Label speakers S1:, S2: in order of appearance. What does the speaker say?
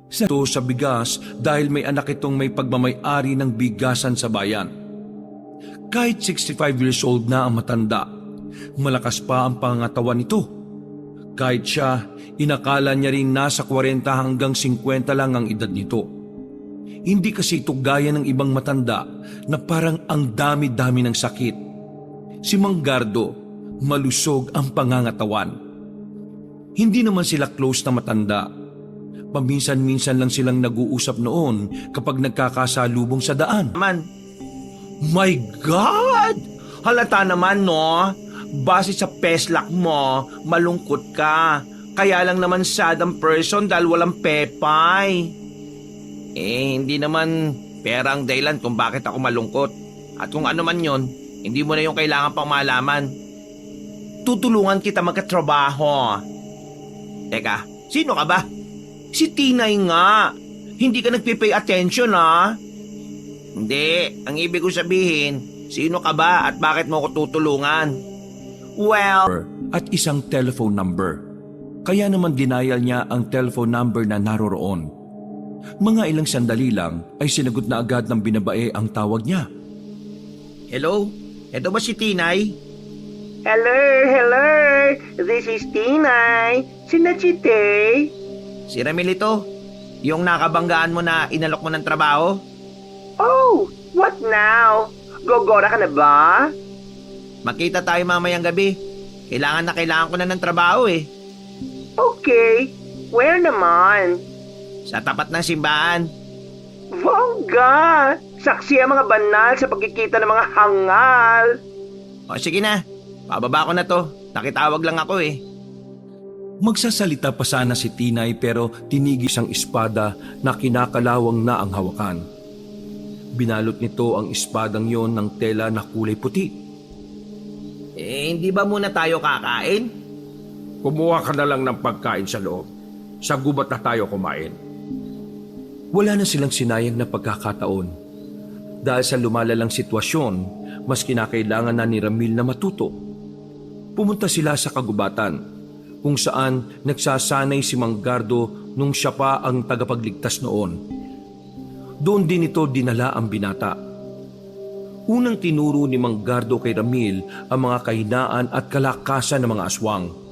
S1: sa bigas dahil may anak itong may pagmamay-ari ng bigasan sa bayan. Kahit 65 years old na ang matanda, malakas pa ang pangangatawan nito. Kahit siya, inakala niya rin nasa 40 hanggang 50 lang ang edad nito. Hindi kasi ito gaya ng ibang matanda na parang ang dami-dami ng sakit. Si Mang Gardo, malusog ang pangangatawan. Hindi naman sila close na matanda. Paminsan-minsan lang silang nag-uusap noon kapag nagkakasalubong sa daan.
S2: My God! Halata naman, no? Base sa peslak mo, malungkot ka. Kaya lang naman sad ang person dahil walang pepay. Hindi naman pera ang dahilan kung bakit ako malungkot. At kung ano man yon, hindi mo na yung kailangan pang malaman. Tutulungan kita magkatrabaho. Teka, sino ka ba? Si Tinay nga. Hindi ka nagpipay attention, ha? Hindi, ang ibig ko sabihin, sino ka ba at bakit mo ko tutulungan? Well,
S1: At isang telephone number. Kaya naman denial niya ang telephone number na naroroon. Mga ilang sandali lang ay sinagot na agad ng binabae ang tawag niya.
S2: hello? Ito ba si Tinay?
S3: Hello. This is Tinay. Sinachite.
S2: Si Ramil ito? Yung nakabanggaan mo na inalok mo ng trabaho?
S3: Oh, what now? Gogora ka na ba?
S2: Makita tayo mamayang gabi. Kailangan ko na ng trabaho eh.
S3: Okay. Where naman?
S2: Sa tapat ng simbahan.
S3: Bongga! Saksi ang mga banal sa pagkikita ng mga hangal.
S2: O sige na, pababa ko na to. Nakitawag lang ako eh.
S1: Magsasalita pa sana si Tinay pero tinigis ang espada na kinakalawang na ang hawakan. Binalot nito ang espadang yon ng tela na kulay puti.
S2: Hindi ba muna tayo kakain?
S4: Kumuha ka na lang ng pagkain sa loob. Sa gubat na tayo kumain.
S1: Wala na silang sinayang na pagkakataon. Dahil sa lumalalang sitwasyon, mas kinakailangan na ni Ramil na matuto. Pumunta sila sa kagubatan, kung saan nagsasanay si Mang Gardo nung siya pa ang tagapagligtas noon. Doon din ito dinala ang binata. Unang tinuro ni Mang Gardo kay Ramil ang mga kahinaan at kalakasan ng mga aswang.